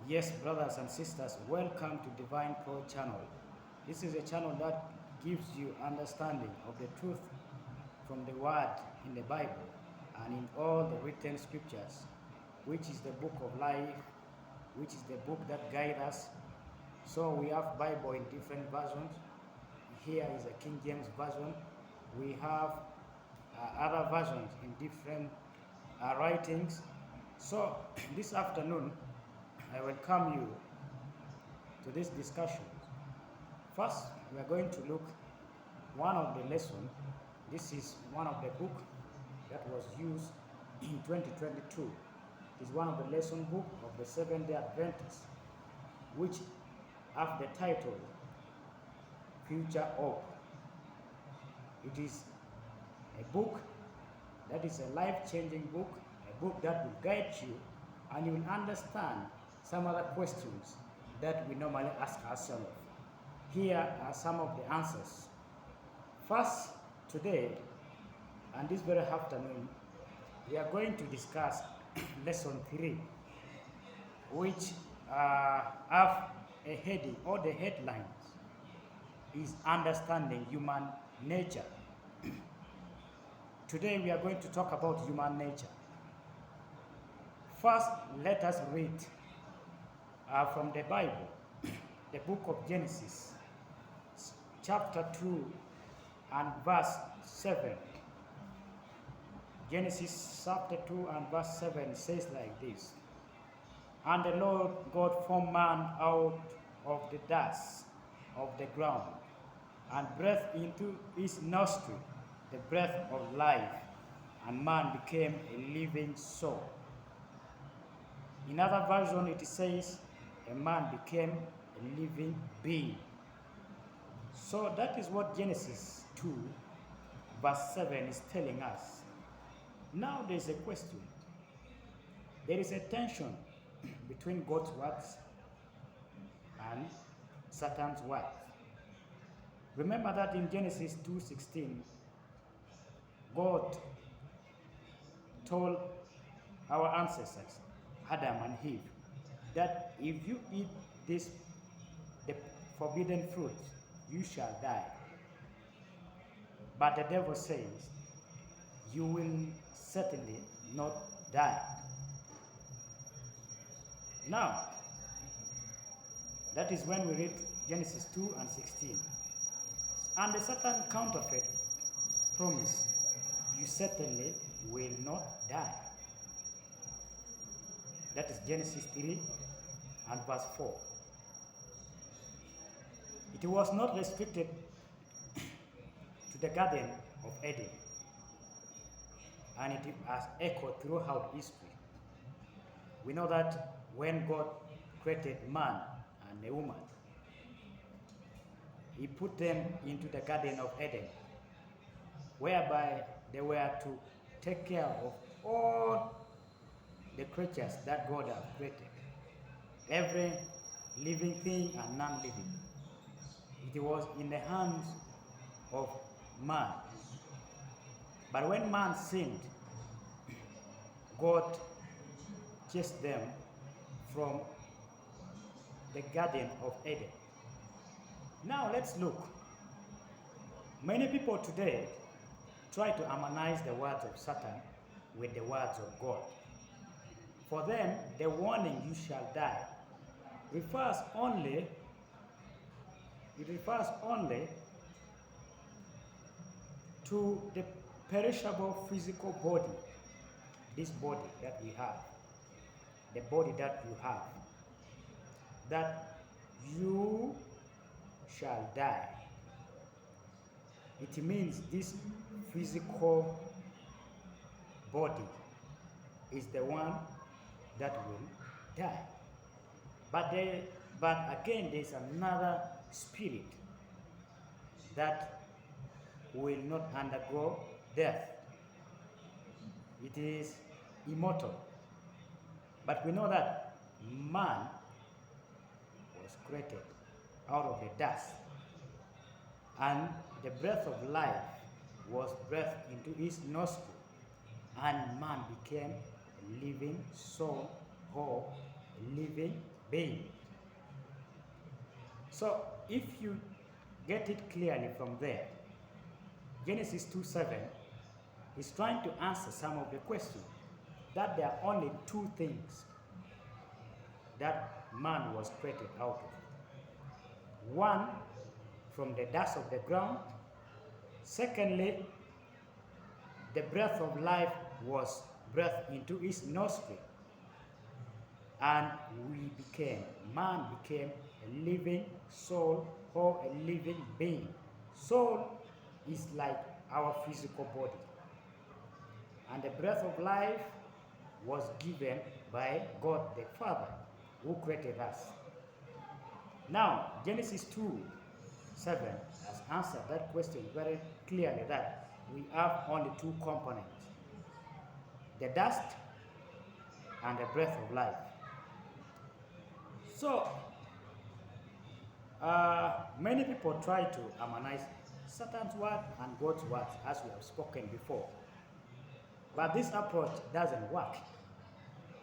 Yes, brothers and sisters, welcome to Divine Pro channel. This is a channel that gives you understanding of the truth from the word in the Bible and in all the written scriptures, which is the book of life, which is the book that guides us. So we have Bible in different versions. Here is a King James version. We have other versions in different writings. So this afternoon, I welcome you to this discussion. First, we are going to look one of the lessons. This is one of the book that was used in 2022. It is one of the lesson book of the Seventh-day Adventists, which have the title Future Hope. It is a book that is a life-changing book, a book that will guide you and you will understand some other questions that we normally ask ourselves. Here are some of the answers. First, today, and this very afternoon, we are going to discuss lesson 3, which have a heading or the headlines is understanding human nature. Today we are going to talk about human nature. First, let us read from the Bible, the book of Genesis, chapter 2 and verse 7. Genesis chapter 2 and verse 7 says like this: And the Lord God formed man out of the dust of the ground, and breathed into his nostril the breath of life, and man became a living soul. In other version it says, a man became a living being. So that is what Genesis 2 verse 7 is telling us. Now there is a question. There is a tension between God's words and Satan's words. Remember that in Genesis 2:16, God told our ancestors, Adam and Eve, that if you eat the forbidden fruit, you shall die. But the devil says, you will certainly not die. Now, that is when we read Genesis 2 and 16. And the Satan counterfeit promise, you certainly will not die. That is Genesis 3 and verse 4. It was not restricted to the Garden of Eden, and it has echoed throughout history. We know that when God created man and a woman, he put them into the Garden of Eden, whereby they were to take care of all the creatures that God has created, every living thing and non-living. It was in the hands of man. But when man sinned, God chased them from the Garden of Eden. Now let's look. Many people today try to harmonize the words of Satan with the words of God. For them, the warning, you shall die, refers only to the perishable physical body, this body that we have, the body that you have, that you shall die. It means this physical body is the one that will die. But again, there's another spirit that will not undergo death. It is immortal. But we know that man was created out of the dust, and the breath of life was breathed into his nostril, and man became a living soul or a living being. So if you get it clearly from there, Genesis 2:7 is trying to answer some of the questions that there are only two things that man was created out of. One, from the dust of the ground. Secondly, the breath of life was breathed into his nostril. And man became a living soul or a living being. Soul is like our physical body. And the breath of life was given by God the Father, who created us. Now, Genesis 2:7 has answered that question very clearly, that we have only two components, the dust and the breath of life. So, many people try to harmonize Satan's word and God's words, as we have spoken before. But this approach doesn't work.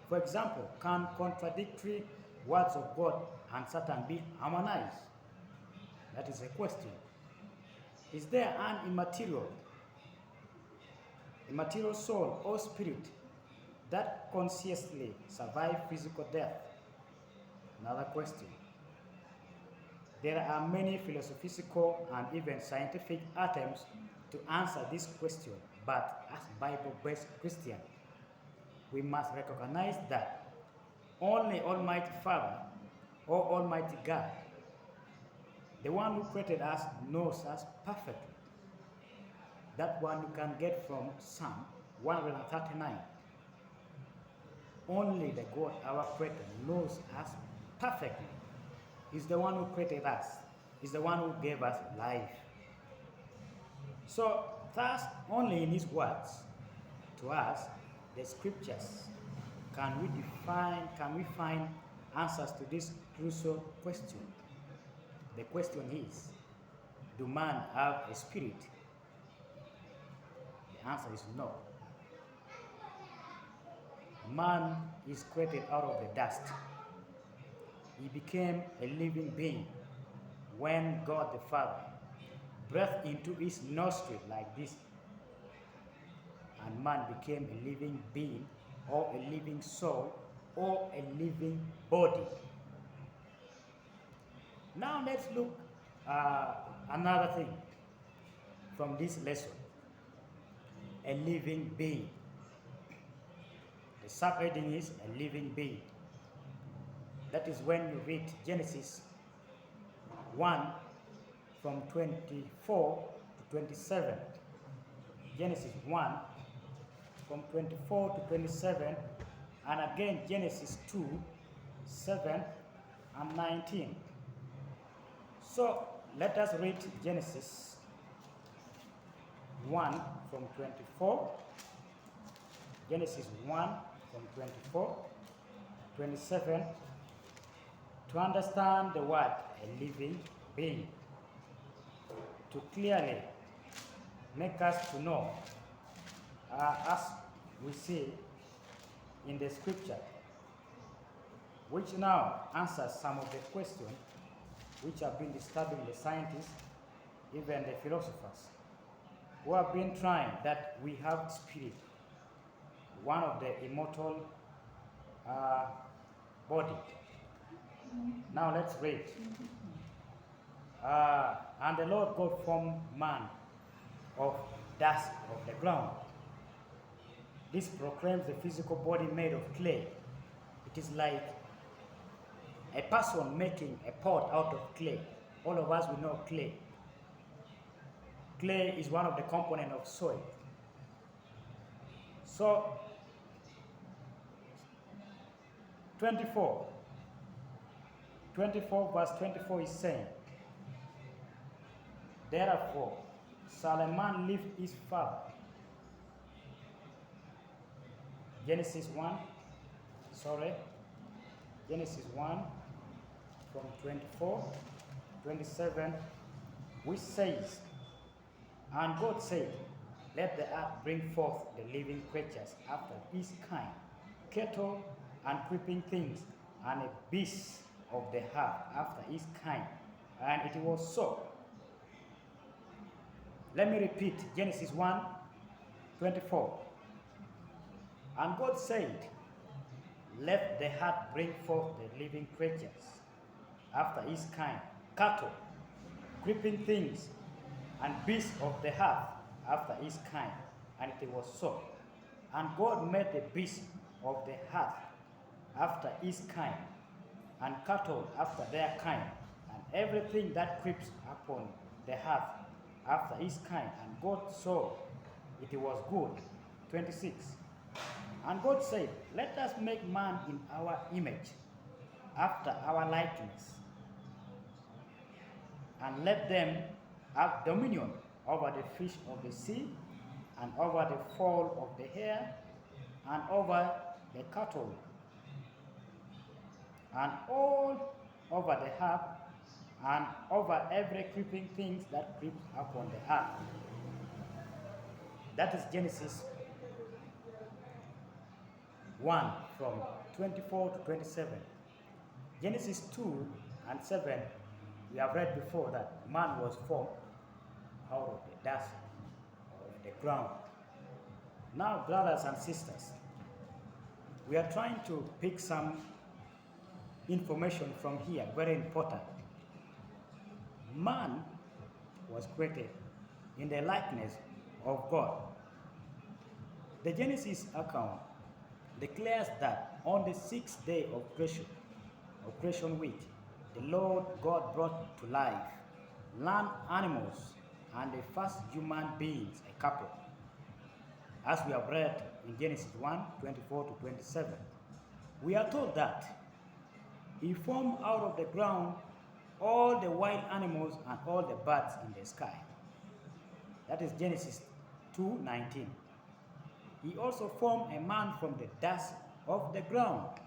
For example, can contradictory words of God and Satan be harmonized? That is a question. Is there an immaterial soul or spirit that consciously survives physical death? Another question. There are many philosophical and even scientific attempts to answer this question, but as Bible-based Christians, we must recognize that only Almighty Father or Almighty God, the one who created us, knows us perfectly. That one you can get from Psalm 139. Only the God, our Creator, knows us perfectly. He's the one who created us. He's the one who gave us life. So, thus, only in His words to us, the scriptures, can we find answers to this crucial question. The question is, do man have a spirit? The answer is no. Man is created out of the dust. He became a living being when God the Father breathed into his nostril like this, and man became a living being, or a living soul, or a living body. Now let's look another thing from this lesson. A living being. The subheading is a living being. That is when you read Genesis 1 from 24 to 27. Genesis 1 from 24 to 27, and again Genesis 2, 7 and 19. So let us read Genesis 1 from 24, Genesis 1 from 24, 27, to understand the word a living being, to clearly make us to know, as we see in the scripture, which now answers some of the questions which have been disturbing the scientists, even the philosophers, who have been trying that we have spirit, one of the immortal body. Now let's read. And the Lord God formed man of dust of the ground. This proclaims the physical body made of clay. It is like a person making a pot out of clay. All of us, we know clay. Clay is one of the components of soil. So, 24 verse 24 is saying, therefore shall a man leave his father. Genesis 1 from 24, 27, which says, and God said, let the earth bring forth the living creatures after his kind, cattle and creeping things, and a beast of the earth after his kind. And it was so. Let me repeat Genesis 1:24. And God said, let the earth bring forth the living creatures after his kind, cattle, creeping things, and beasts of the earth after his kind. And it was so. And God made the beasts of the earth after his kind, and cattle after their kind, and everything that creeps upon the earth after his kind. And God saw it was good. 26. And God said, let us make man in our image, after our likeness, and let them have dominion over the fish of the sea, and over the fowl of the air, and over the cattle, and all over the earth, and over every creeping thing that creeps upon the earth. That is Genesis 1 from 24 to 27. Genesis 2 and 7, we have read before that man was formed out of the dust of the ground. Now, brothers and sisters, we are trying to pick some information from here, very important. Man was created in the likeness of God. The Genesis account declares that on the 6th day of creation week, the Lord God brought to life land animals and the first human beings, a couple, as we have read in Genesis 1:24 to 27. We are told that he formed out of the ground all the wild animals and all the birds in the sky. That is Genesis 2:19. He also formed a man from the dust of the ground.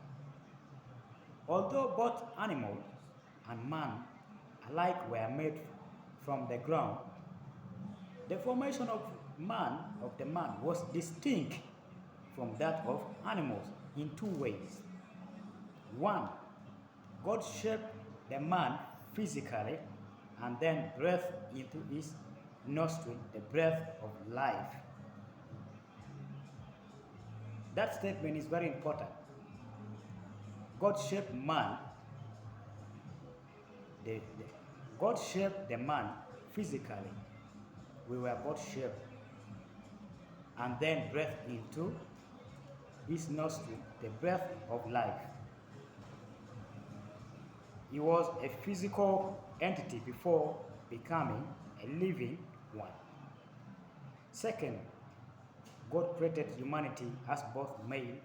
Although both animals and man alike were made from the ground, the formation of the man was distinct from that of animals in two ways. One, God shaped the man physically and then breathed into his nostril the breath of life. That statement is very important. God shaped man. God shaped the man physically. We were both shaped, and then breathed into his nostril the breath of life. He was a physical entity before becoming a living one. Second, God created humanity as both male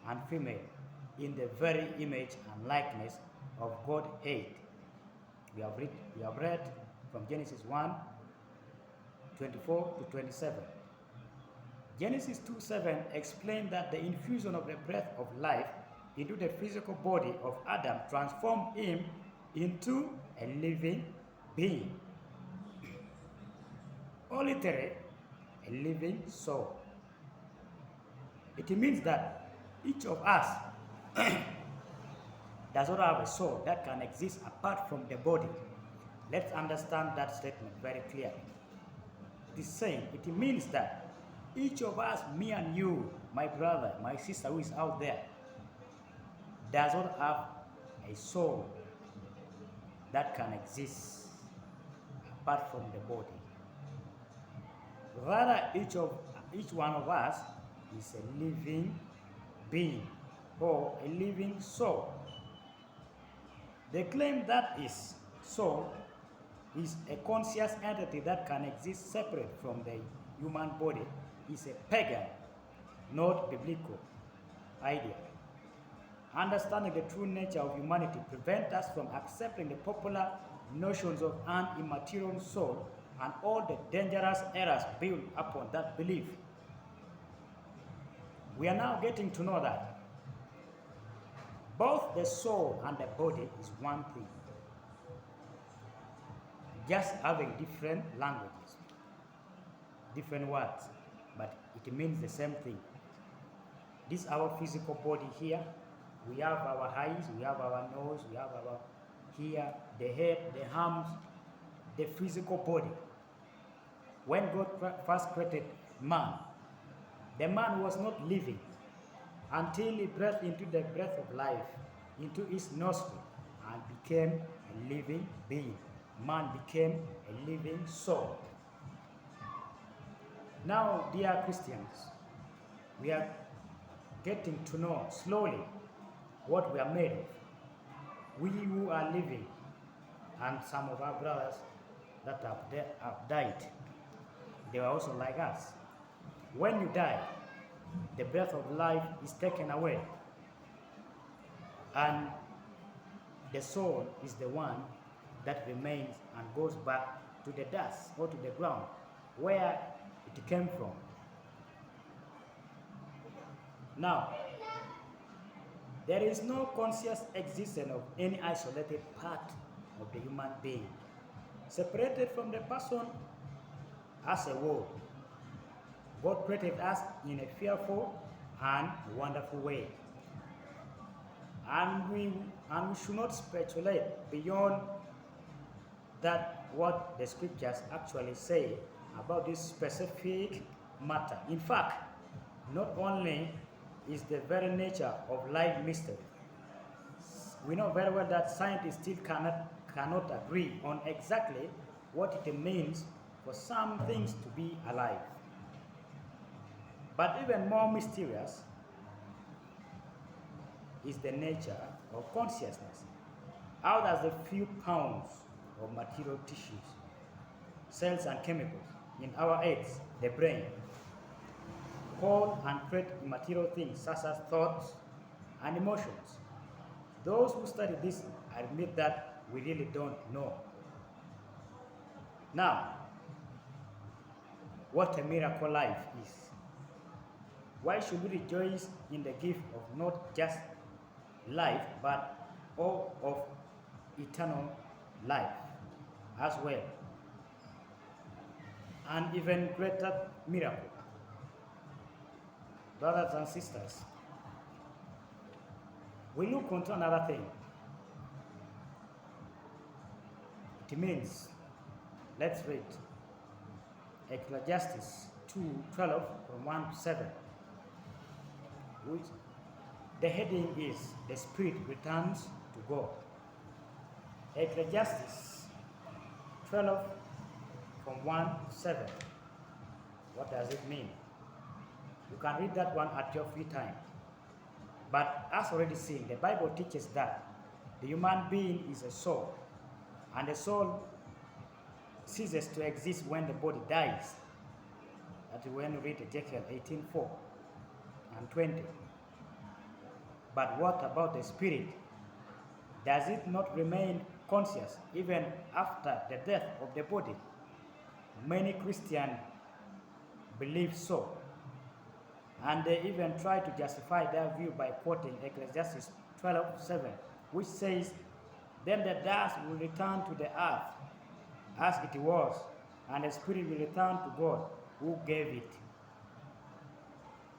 and female in the very image and likeness of Godhead. We have read from Genesis 1:24 to 27. Genesis 2:7 explained that the infusion of the breath of life into the physical body of Adam transformed him into a living being. Or literally, a living soul. It means that each of us does not have a soul that can exist apart from the body. Let's understand that statement very clearly. It is saying, it means that each of us, me and you, my brother, my sister who is out there, does not have a soul that can exist apart from the body. Rather, each one of us is a living being or a living soul. They claim that his soul is a conscious entity that can exist separate from the human body is a pagan, not biblical idea. Understanding the true nature of humanity prevents us from accepting the popular notions of an immaterial soul and all the dangerous errors built upon that belief. We are now getting to know that both the soul and the body is one thing, just having different languages, different words, but it means the same thing. This our physical body here We have our eyes, we have our nose, we have our ear, the head, the arms, the physical body. When God first created man, the man was not living until he breathed into the breath of life into his nostril and became a living being. Man became a living soul. Now, dear Christians, we are getting to know slowly what we are made of. We who are living, and some of our brothers that have died, they are also like us. When you die, the breath of life is taken away, and the soul is the one that remains and goes back to the dust or to the ground where it came from. Now, there is no conscious existence of any isolated part of the human being, separated from the person as a whole. God created us in a fearful and wonderful way. And we should not speculate beyond that what the scriptures actually say about this specific matter. In fact, not only is the very nature of life mystery, we know very well that scientists still cannot agree on exactly what it means for some things to be alive. But even more mysterious is the nature of consciousness. How does the few pounds of material tissues, cells and chemicals in our heads, the brain, hold and create immaterial things such as thoughts and emotions? Those who study this admit that we really don't know. Now, what a miracle life is. Why should we rejoice in the gift of not just life, but all of eternal life as well? An even greater miracle. Brothers and sisters, we look onto another thing. It means, let's read Ecclesiastes 2:12 from 1 to 7, which the heading is "The Spirit Returns to God." Ecclesiastes 12 from 1 to 7. What does it mean? You can read that one at your free time. But as already seen, the Bible teaches that the human being is a soul, and the soul ceases to exist when the body dies. That is when you read Ezekiel 18:4 and 20. But what about the spirit? Does it not remain conscious even after the death of the body? Many Christians believe so, and they even try to justify their view by quoting Ecclesiastes 12:7, which says, "Then the dust will return to the earth as it was, and the spirit will return to God who gave it."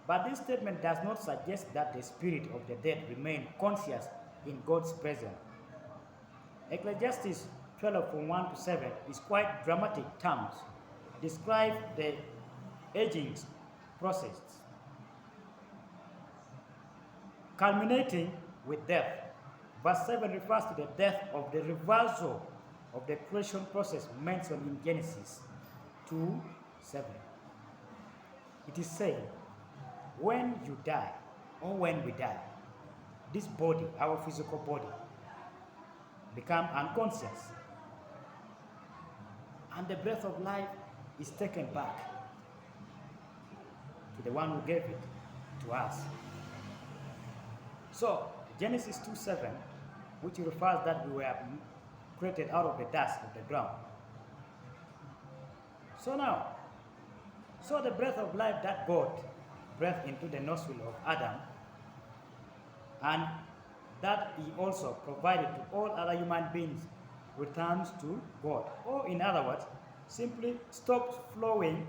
But this statement does not suggest that the spirit of the dead remain conscious in God's presence. Ecclesiastes 12 from 1 to 7 is quite dramatic terms, describe the aging process, culminating with death. Verse 7 refers to the death of the reversal of the creation process mentioned in Genesis 2:7. It is saying, when you die, or when we die, this body, our physical body, become unconscious, and the breath of life is taken back to the one who gave it to us. So, Genesis 2:7, which refers that we were created out of the dust of the ground. So the breath of life that God breathed into the nostril of Adam, and that he also provided to all other human beings, returns to God. Or in other words, simply stops flowing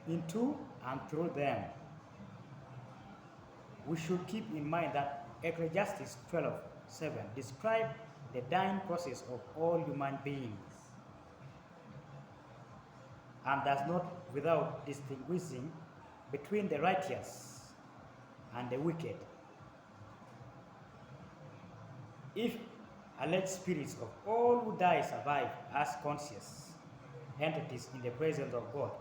into and through them. we should keep in mind that Ecclesiastes 12:7 describes the dying process of all human beings and does not without distinguishing between the righteous and the wicked. If alleged spirits of all who die survive as conscious entities in the presence of God,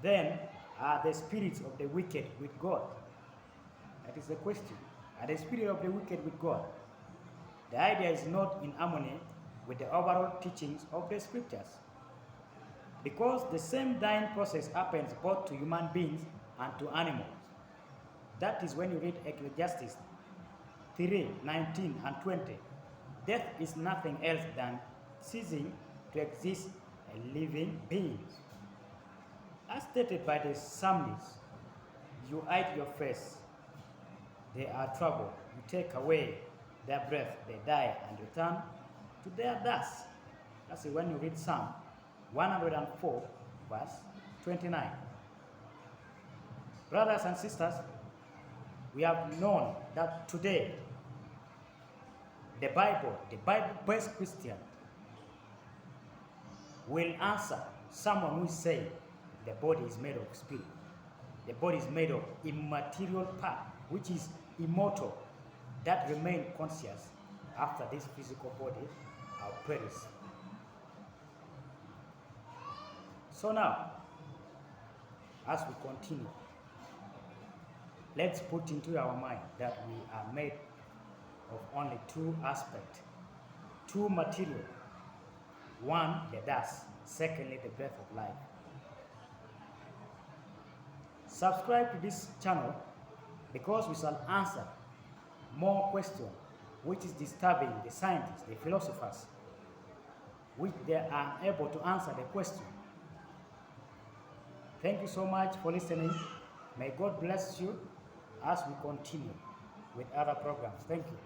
then are the spirits of the wicked with God? That is the question. Are the spirits of the wicked with God? The idea is not in harmony with the overall teachings of the scriptures, because the same dying process happens both to human beings and to animals. That is when you read Ecclesiastes 3:19 and 20. Death is nothing else than ceasing to exist a living beings. As stated by the psalmist, you hide your face, they are troubled. You take away their breath, they die and return to their dust. That's when you read Psalm 104, verse 29. Brothers and sisters, we have known that today the Bible-based Christian will answer someone who is saying the body is made of spirit. The body is made of immaterial part, which is immortal, that remain conscious after this physical body are perished. So now, as we continue, let's put into our mind that we are made of only two aspects, two material. One, the dust. Secondly, the breath of life. Subscribe to this channel because we shall answer more questions which is disturbing the scientists, the philosophers, which they are able to answer the question. Thank you so much for listening. May God bless you as we continue with other programs. Thank you.